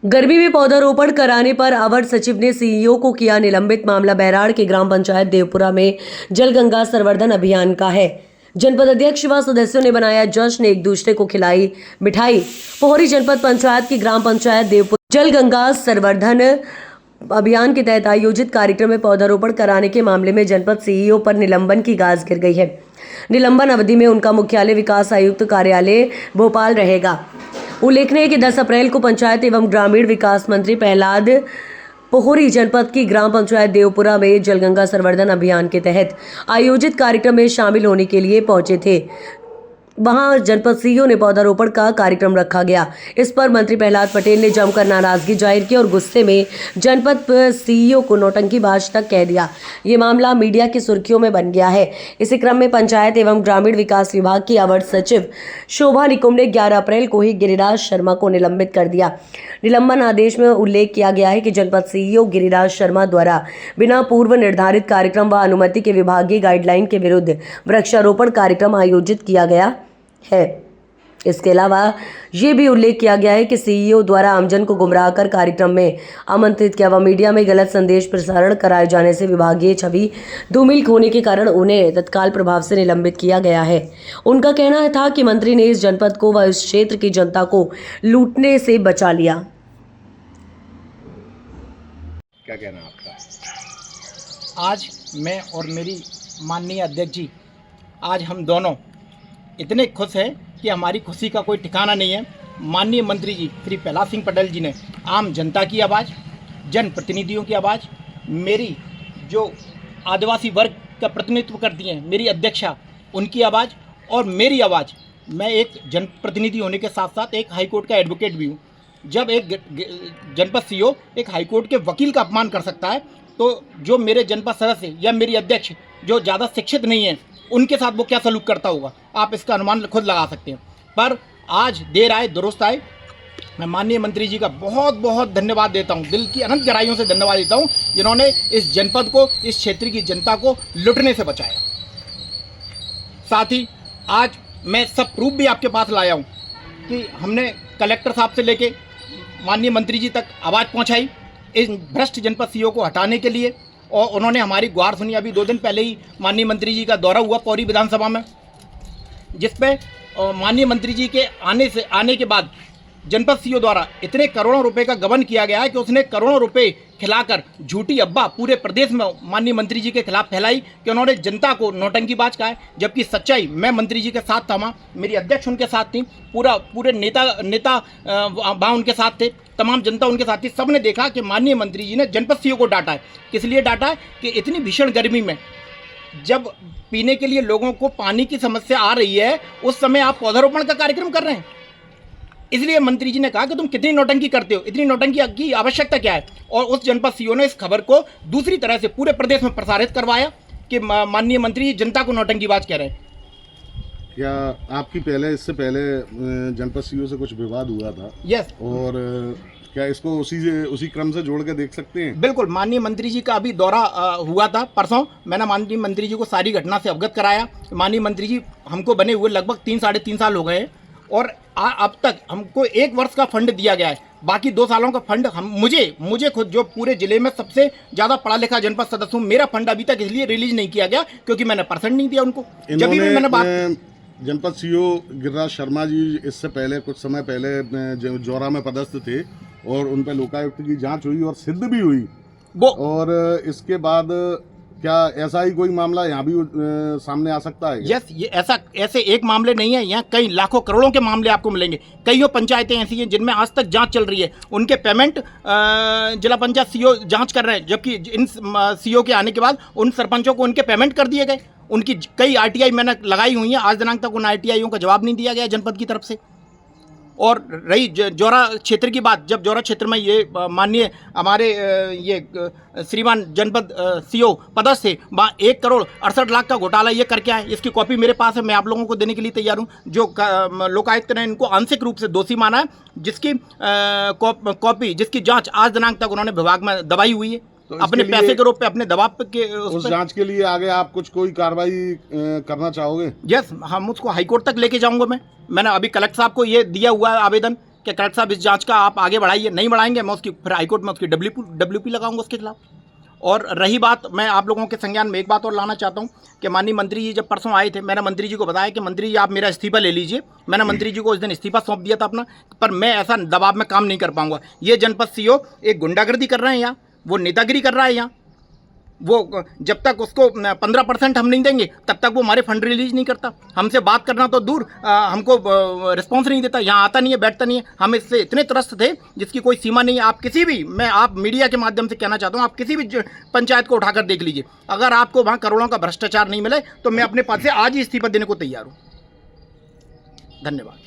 गर्मी में पौधारोपण कराने पर अवर सचिव ने सीईओ को किया निलंबित। मामला बैराड़ के ग्राम पंचायत देवपुरा में जल गंगा संवर्धन अभियान का है। जनपद अध्यक्ष व सदस्यों ने बनाया जश्न, एक दूसरे को खिलाई मिठाई। पोहरी जनपद पंचायत की ग्राम पंचायत देवपुरा जल गंगा संवर्धन अभियान के तहत आयोजित कार्यक्रम में पौधारोपण कराने के मामले में जनपद सीईओ पर निलंबन की गाज गिर गई है। निलंबन अवधि में उनका मुख्यालय विकास आयुक्त कार्यालय भोपाल रहेगा। उल्लेखनीय है कि 10 अप्रैल को पंचायत एवं ग्रामीण विकास मंत्री प्रहलाद पोहरी जनपद की ग्राम पंचायत देवपुरा में जलगंगा संवर्धन अभियान के तहत आयोजित कार्यक्रम में शामिल होने के लिए पहुंचे थे। वहां जनपद सीईओ ने पौधारोपण का कार्यक्रम रखा गया। इस पर मंत्री प्रहलाद पटेल ने जमकर नाराजगी जाहिर की और गुस्से में जनपद सीईओ को नौटंकीबाज तक कह दिया। ये मामला मीडिया की सुर्खियों में बन गया है। इसी क्रम में पंचायत एवं ग्रामीण विकास विभाग की अवर सचिव शोभा निकुम ने 11 अप्रैल को ही गिरिराज शर्मा को निलंबित कर दिया। निलंबन आदेश में उल्लेख किया गया है कि जनपद सीईओ गिरिराज शर्मा द्वारा बिना पूर्व निर्धारित कार्यक्रम व अनुमति के विभागीय गाइडलाइन के विरुद्ध वृक्षारोपण कार्यक्रम आयोजित किया गया है। इसके अलावा ये भी उल्लेख किया गया है कि सीईओ द्वारा आमजन को गुमराह कर कार्यक्रम में आमंत्रित किया व मीडिया में गलत संदेश प्रसारण कराए जाने से विभागीय छवि धूमिल होने के कारण उन्हें तत्काल प्रभाव से निलंबित किया गया है। उनका कहना था कि मंत्री ने इस जनपद को व इस क्षेत्र की जनता को लूटने से बचा लिया। क्या कहना है आपका? आज मैं और मेरी माननीय अध्यक्ष जी, आज हम दोनों इतने खुश हैं कि हमारी खुशी का कोई ठिकाना नहीं है। माननीय मंत्री जी श्री प्रहलाद सिंह पटेल जी ने आम जनता की आवाज़, जनप्रतिनिधियों की आवाज़, मेरी जो आदिवासी वर्ग का प्रतिनिधित्व करती हैं मेरी अध्यक्षा, उनकी आवाज़ और मेरी आवाज़। मैं एक जनप्रतिनिधि होने के साथ साथ एक हाईकोर्ट का एडवोकेट भी हूँ। जब एक जनपद सीईओ एक हाईकोर्ट के वकील का अपमान कर सकता है, तो जो मेरे जनपद सदस्य या मेरी अध्यक्ष जो ज़्यादा शिक्षित नहीं है, उनके साथ वो क्या सलूक करता होगा, आप इसका अनुमान खुद लगा सकते हैं। पर आज देर आए दुरुस्त आए। मैं माननीय मंत्री जी का बहुत बहुत धन्यवाद देता हूं, दिल की अनंत गहराइयों से धन्यवाद देता हूं, जिन्होंने इस जनपद को, इस क्षेत्र की जनता को लुटने से बचाया। साथ ही आज मैं सब प्रूफ भी आपके पास लाया हूं कि हमने कलेक्टर साहब से लेके माननीय मंत्री जी तक आवाज़ पहुँचाई इस भ्रष्ट जनपद सीईओ को हटाने के लिए, और उन्होंने हमारी गुहार सुनी। अभी 2 दिन पहले ही माननीय मंत्री जी का दौरा हुआ पौरी विधानसभा में, जिसपे माननीय मंत्री जी के आने के बाद जनपद सीईओ द्वारा इतने करोड़ों रुपए का गबन किया गया है कि उसने करोड़ों रुपए खिलाकर झूठी अब्बा पूरे प्रदेश में माननीय मंत्री जी के खिलाफ फैलाई कि उन्होंने जनता को नौटंकीबाज कहा है। जबकि सच्चाई, मैं मंत्री जी के साथ था, मेरी अध्यक्ष उनके साथ थी, पूरे नेता वहाँ उनके साथ थे, तमाम जनता उनके साथ थी। सबने देखा कि माननीय मंत्री जी ने जनपद सीईओ को डांटा है। किस लिए डांटा है कि इतनी भीषण गर्मी में जब पीने के लिए लोगों को पानी की समस्या आ रही है, उस समय आप पौधारोपण का कार्यक्रम कर रहे हैं। इसलिए मंत्री जी ने कहा कि तुम कितनी नौटंकी करते हो, इतनी नौटंकी की आवश्यकता क्या है। और उस जनपद सीईओ ने इस खबर को दूसरी तरह से पूरे प्रदेश में प्रसारित करवाया कि माननीय मंत्री जी जनता को नौटंकीबाज कह रहे हैं। क्या आपकी इससे पहले जनपद सीईओ से कुछ विवाद हुआ था? यस। और क्या इसको उसी क्रम से जोड़ के देख सकते हैं? बिल्कुल। माननीय मंत्री जी का अभी दौरा हुआ था परसों। मैंने माननीय मंत्री जी को सारी घटना से अवगत कराया। माननीय मंत्री जी हमको बने हुए लगभग 3-3.5 साल हो गए, और अब तक हमको 1 वर्ष का फंड दिया गया है। बाकी 2 सालों का फंड मुझे खुद, जो पूरे जिले में सबसे ज़्यादा पढ़ा लिखा जनपद सदस्य हूँ, मेरा फंड अभी तक इसलिए रिलीज नहीं किया गया क्योंकि मैंने परसेंट नहीं दिया उनको। जब भी मैंने बात, जनपद सीईओ गिरिराज शर्मा जी इससे पहले कुछ समय पहले जोरा में पदस्थ थे और उन पर लोकायुक्त की जांच हुई और सिद्ध भी हुई वो, और इसके बाद क्या ऐसा ही कोई मामला यहाँ भी सामने आ सकता है? यस, ये ऐसे एक मामले नहीं है, यहाँ कई लाखों करोड़ों के मामले आपको मिलेंगे। कईयों पंचायतें ऐसी हैं जिनमें आज तक जांच चल रही है, उनके पेमेंट जिला पंचायत सीईओ जांच कर रहे हैं, जबकि इन सीईओ के आने के बाद उन सरपंचों को उनके पेमेंट कर दिए गए। उनकी कई आरटीआई मैंने लगाई हुई हैं, आज दिनांक तक उन आरटीआईओं का जवाब नहीं दिया गया जनपद की तरफ से। और रही जोरा क्षेत्र की बात, जब जोरा क्षेत्र में ये माननीय हमारे ये श्रीमान जनपद सीईओ पदस्थ थे, वहाँ 1,68,00,000 का घोटाला ये करके आए। इसकी कॉपी मेरे पास है, मैं आप लोगों को देने के लिए तैयार हूँ। जो लोकायुक्त ने इनको आंशिक रूप से दोषी माना है, जिसकी कॉपी, जिसकी जांच आज दिनांक तक उन्होंने विभाग में दबाई हुई है। तो अपने पैसे के रूप पे, अपने दबाव के उस जांच के लिए आगे आप कोई कार्रवाई करना चाहोगे? यस, हम उसको हाईकोर्ट तक लेके जाऊंगा। मैंने अभी कलेक्टर साहब को ये दिया हुआ है आवेदन कि कलेक्टर साहब इस जांच का आप आगे बढ़ाइए, नहीं बढ़ाएंगे मैं उसकी फिर हाईकोर्ट में उसकी डब्ल्यूपी लगाऊंगा उसके खिलाफ। और रही बात, मैं आप लोगों के संज्ञान में एक बात और लाना चाहता हूं कि माननीय मंत्री जी जब परसों आए थे, मैंने मंत्री जी को बताया कि मंत्री जी आप मेरा इस्तीफा ले लीजिए। मैंने मंत्री जी को उस दिन इस्तीफा सौंप दिया था अपना, पर मैं ऐसा दबाव में काम नहीं कर पाऊंगा। ये जनपद सीओ एक गुंडागर्दी कर रहे हैं यहाँ, वो नेतागिरी कर रहा है यहाँ। वो जब तक उसको 15% हम नहीं देंगे तब तक वो हमारे फंड रिलीज नहीं करता। हमसे बात करना तो दूर, हमको रिस्पॉन्स नहीं देता, यहाँ आता नहीं है, बैठता नहीं है। हम इससे इतने त्रस्त थे जिसकी कोई सीमा नहीं है। आप किसी भी, मैं आप मीडिया के माध्यम से कहना चाहता हूँ, आप किसी भी पंचायत को उठाकर देख लीजिए, अगर आपको वहाँ करोड़ों का भ्रष्टाचार नहीं मिले तो मैं अपने पद से आज ही इस्तीफा देने को तैयार हूँ। धन्यवाद।